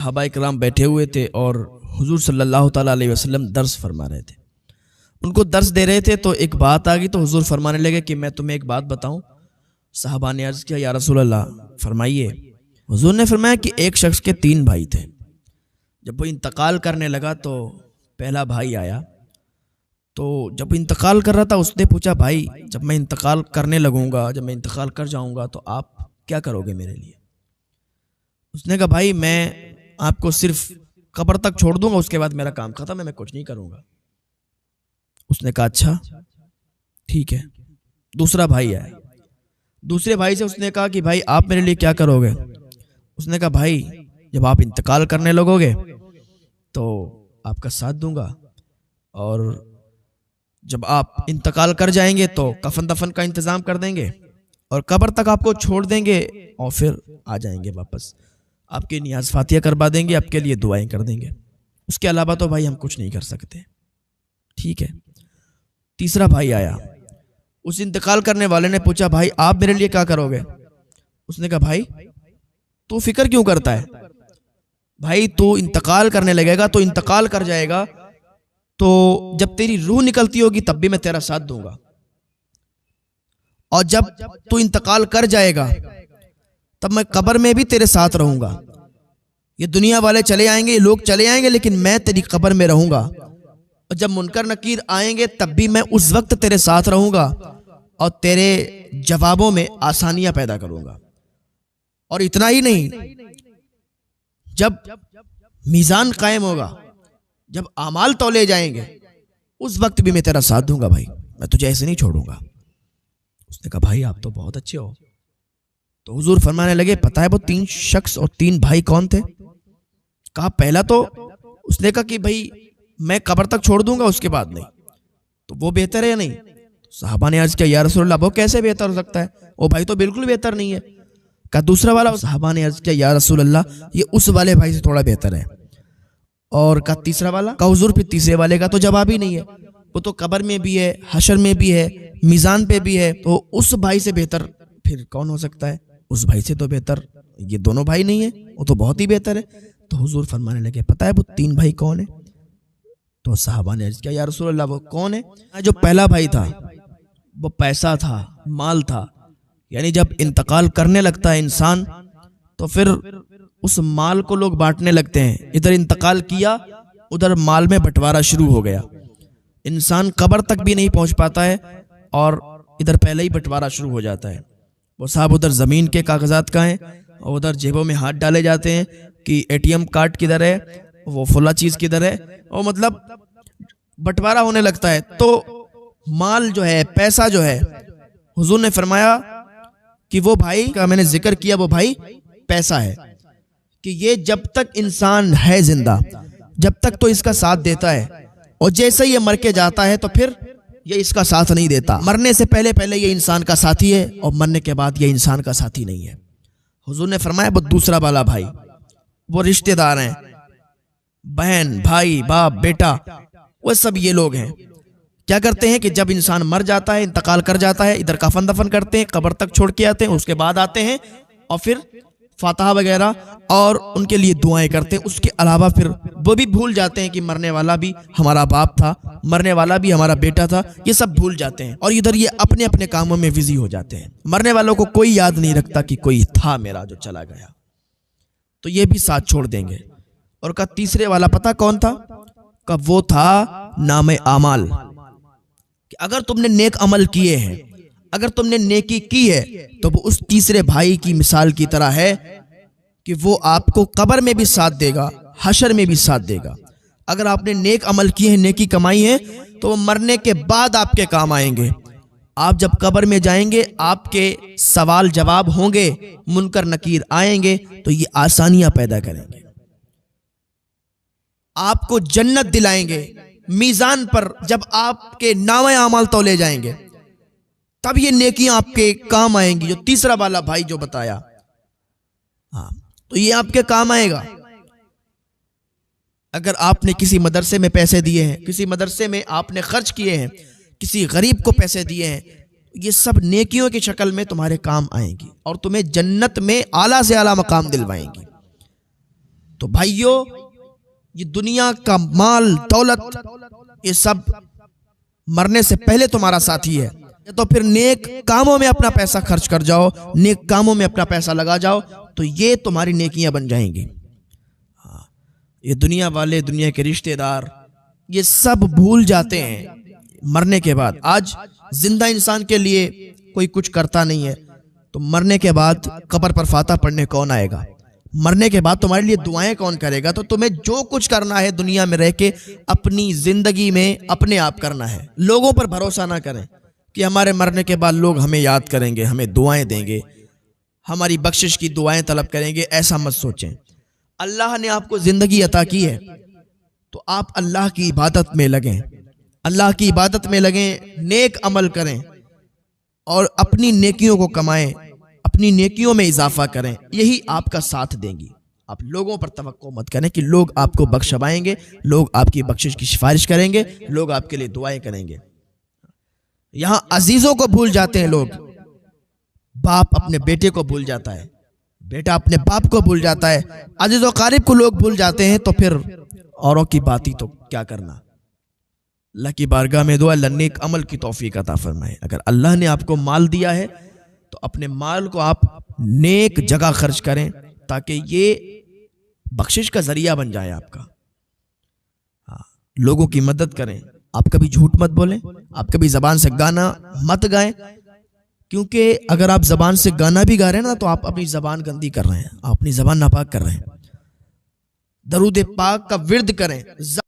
صحابہ کرام بیٹھے ہوئے تھے اور حضور صلی اللہ تعالیٰ علیہ وسلم درس فرما رہے تھے. ان کو درس دے رہے تھے تو ایک بات آ گئی تو حضور فرمانے لگے کہ میں تمہیں ایک بات بتاؤں. صحابہ نے عرض کیا یا رسول اللہ فرمائیے. حضور نے فرمایا کہ ایک شخص کے 3 بھائی تھے. جب وہ انتقال کرنے لگا تو پہلا بھائی آیا. تو جب انتقال کر رہا تھا اس نے پوچھا بھائی جب میں انتقال کرنے لگوں گا، جب میں انتقال کر جاؤں گا تو آپ کیا کرو گے میرے لیے؟ اس نے کہا بھائی میں آپ کو صرف قبر تک چھوڑ دوں گا، اس کے بعد میرا کام ختم ہے، میں کچھ نہیں کروں گا. اس نے کہا اچھا ٹھیک ہے. دوسرا بھائی آیا. دوسرے بھائی سے اس نے کہا کہ بھائی آپ میرے لیے کیا کرو گے؟ اس نے کہا بھائی جب آپ انتقال کرنے لگو گے تو آپ کا ساتھ دوں گا، اور جب آپ انتقال کر جائیں گے تو کفن دفن کا انتظام کر دیں گے اور قبر تک آپ کو چھوڑ دیں گے اور پھر آ جائیں گے واپس، آپ کی نیاز فاتحہ کروا دیں گے، آپ کے لیے دعائیں کر دیں گے. اس کے علاوہ تو بھائی ہم کچھ نہیں کر سکتے. ٹھیک ہے. تیسرا بھائی آیا. اس انتقال کرنے والے نے پوچھا بھائی آپ میرے لیے کیا کرو گے؟ اس نے کہا بھائی تو فکر کیوں کرتا ہے؟ بھائی تو انتقال کرنے لگے گا، تو انتقال کر جائے گا، تو جب تیری روح نکلتی ہوگی تب بھی میں تیرا ساتھ دوں گا، اور جب تو انتقال کر جائے گا تب میں قبر میں بھی تیرے ساتھ رہوں گا. یہ دنیا والے چلے آئیں گے، یہ لوگ چلے آئیں گے، لیکن میں تیری قبر میں رہوں گا، اور جب منکر نکیر آئیں گے تب بھی میں اس وقت تیرے ساتھ رہوں گا اور تیرے جوابوں میں آسانیاں پیدا کروں گا. اور اتنا ہی نہیں، جب میزان قائم ہوگا، جب اعمال تولے جائیں گے، اس وقت بھی میں تیرا ساتھ دوں گا بھائی، میں تجھے ایسے نہیں چھوڑوں گا. اس نے کہا بھائی آپ تو بہت اچھے ہو. تو حضور فرمانے لگے پتہ ہے وہ 3 شخص اور 3 بھائی کون تھے؟ کہا پہلا تو اس نے کہا کہ بھائی میں قبر تک چھوڑ دوں گا، اس کے بعد نہیں. تو وہ بہتر ہے یا نہیں؟ صحابہ نے عرض کیا یا رسول اللہ وہ کیسے بہتر ہو سکتا ہے؟ وہ بھائی تو بالکل بہتر نہیں ہے. کہا دوسرا والا؟ صحابہ نے عرض کیا یا رسول اللہ یہ اس والے بھائی سے تھوڑا بہتر ہے. اور کہا تیسرا والا؟ کہا حضور پھر تیسرے والے کا تو جواب ہی نہیں ہے، وہ تو قبر میں بھی ہے، حشر میں بھی ہے، میزان پہ بھی ہے، تو اس بھائی سے بہتر پھر کون ہو سکتا ہے؟ اس بھائی سے تو بہتر یہ دونوں بھائی نہیں ہیں، وہ تو بہت ہی بہتر ہے. تو حضور فرمانے لگے پتہ ہے وہ 3 بھائی کون ہیں؟ تو صحابہ نے عرض کیا یا رسول اللہ وہ کون ہے؟ جو پہلا بھائی تھا وہ پیسہ تھا، مال تھا. یعنی جب انتقال کرنے لگتا ہے انسان تو پھر اس مال کو لوگ بانٹنے لگتے ہیں. ادھر انتقال کیا، ادھر مال میں بٹوارا شروع ہو گیا. انسان قبر تک بھی نہیں پہنچ پاتا ہے اور ادھر پہلے ہی بٹوارا شروع ہو جاتا ہے. وہ صاحب ادھر زمین کے کاغذات کا ہیں اور ادھر جیبوں میں ہاتھ ڈالے جاتے ہیں کہ اے ٹی ایم کارڈ کدھر ہے، وہ فلاں چیز کدھر ہے، اور مطلب بٹوارا ہونے لگتا ہے. تو مال جو ہے، پیسہ جو ہے، حضور نے فرمایا کہ وہ بھائی کا میں نے ذکر کیا، وہ بھائی پیسہ ہے کہ یہ جب تک انسان ہے زندہ، جب تک تو اس کا ساتھ دیتا ہے، اور جیسے یہ مر کے جاتا ہے تو پھر یہ اس کا ساتھ نہیں دیتا. مرنے سے پہلے یہ انسان کا ساتھی ہے اور مرنے کے بعد یہ انسان کا ساتھی نہیں ہے. حضور نے فرمایا وہ دوسرا والا بھائی، وہ رشتہ دار ہیں، بہن، بھائی، باپ، بیٹا، وہ سب یہ لوگ ہیں. کیا کرتے ہیں کہ جب انسان مر جاتا ہے، انتقال کر جاتا ہے، ادھر کفن دفن کرتے ہیں، قبر تک چھوڑ کے آتے ہیں، اس کے بعد آتے ہیں اور پھر فاتحہ وغیرہ اور ان کے لیے دعائیں کرتے ہیں. اس کے علاوہ پھر وہ بھی بھول جاتے ہیں کہ مرنے والا بھی ہمارا باپ تھا، مرنے والا بھی ہمارا بیٹا تھا. یہ سب بھول جاتے ہیں اور ادھر یہ اپنے اپنے کاموں میں بزی ہو جاتے ہیں. مرنے والوں کو کوئی یاد نہیں رکھتا کہ کوئی تھا میرا جو چلا گیا، تو یہ بھی ساتھ چھوڑ دیں گے. اور کہا تیسرے والا پتہ کون تھا؟ کہ وہ تھا نام اعمال، کہ اگر تم نے نیک عمل کیے ہیں، اگر تم نے نیکی کی ہے تو وہ اس تیسرے بھائی کی مثال کی طرح ہے کہ وہ آپ کو قبر میں بھی ساتھ دے گا، حشر میں بھی ساتھ دے گا. اگر آپ نے نیک عمل کیے ہیں، نیکی کمائی ہے، تو وہ مرنے کے بعد آپ کے کام آئیں گے. آپ جب قبر میں جائیں گے آپ کے سوال جواب ہوں گے، منکر نکیر آئیں گے تو یہ آسانیاں پیدا کریں گے، آپ کو جنت دلائیں گے. میزان پر جب آپ کے نامہ اعمال تولے جائیں گے تب یہ نیکیاں آپ کے کام آئیں گی. جو تیسرا والا بھائی جو بتایا، ہاں تو یہ آپ کے کام آئے گا. اگر آپ نے کسی مدرسے میں پیسے دیے ہیں، کسی مدرسے میں آپ نے خرچ کیے ہیں، کسی غریب کو پیسے دیے ہیں، یہ سب نیکیوں کی شکل میں تمہارے کام آئیں گی اور تمہیں جنت میں اعلیٰ سے اعلیٰ مقام دلوائیں گی. تو بھائیو، یہ دنیا کا مال دولت یہ سب مرنے سے پہلے تمہارا ساتھی ہے. تو پھر نیک کاموں میں اپنا پیسہ خرچ کر جاؤ، نیک کاموں میں اپنا پیسہ لگا جاؤ، تو یہ تمہاری نیکیاں بن جائیں گی. یہ دنیا والے، دنیا کے رشتہ دار، یہ سب بھول جاتے ہیں مرنے کے بعد. آج زندہ انسان کے لیے کوئی کچھ کرتا نہیں ہے، تو مرنے کے بعد قبر پر فاتحہ پڑھنے کون آئے گا؟ مرنے کے بعد تمہارے لیے دعائیں کون کرے گا؟ تو تمہیں جو کچھ کرنا ہے دنیا میں رہ کے اپنی زندگی میں اپنے آپ کرنا ہے. لوگوں پر بھروسہ نہ کریں کہ ہمارے مرنے کے بعد لوگ ہمیں یاد کریں گے، ہمیں دعائیں دیں گے، ہماری بخشش کی دعائیں طلب کریں گے. ایسا مت سوچیں. اللہ نے آپ کو زندگی عطا کی ہے تو آپ اللہ کی عبادت میں لگیں، اللہ کی عبادت میں لگیں، نیک عمل کریں اور اپنی نیکیوں کو کمائیں، اپنی نیکیوں میں اضافہ کریں. یہی آپ کا ساتھ دیں گی. آپ لوگوں پر توقع مت کریں کہ لوگ آپ کو بخشوائیں گے، لوگ آپ کی بخشش کی سفارش کریں گے، لوگ آپ کے لیے دعائیں کریں گے. یہاں عزیزوں کو بھول جاتے ہیں لوگ. باپ اپنے بیٹے کو بھول جاتا ہے، بیٹا اپنے باپ کو بھول جاتا ہے، عزیز و قریب کو لوگ بھول جاتے ہیں، تو پھر اوروں کی بات ہی تو کیا کرنا. اللہ کی بارگاہ میں دعا، اللہ نیک عمل کی توفیق عطا فرمائے. اگر اللہ نے آپ کو مال دیا ہے تو اپنے مال کو آپ نیک جگہ خرچ کریں تاکہ یہ بخشش کا ذریعہ بن جائے آپ کا. لوگوں کی مدد کریں. آپ کبھی جھوٹ مت بولیں، آپ کبھی زبان سے گانا مت گائیں، کیونکہ اگر آپ زبان سے گانا بھی گا رہے ہیں نا تو آپ اپنی زبان گندی کر رہے ہیں، آپ اپنی زبان ناپاک کر رہے ہیں. درود پاک کا ورد کریں.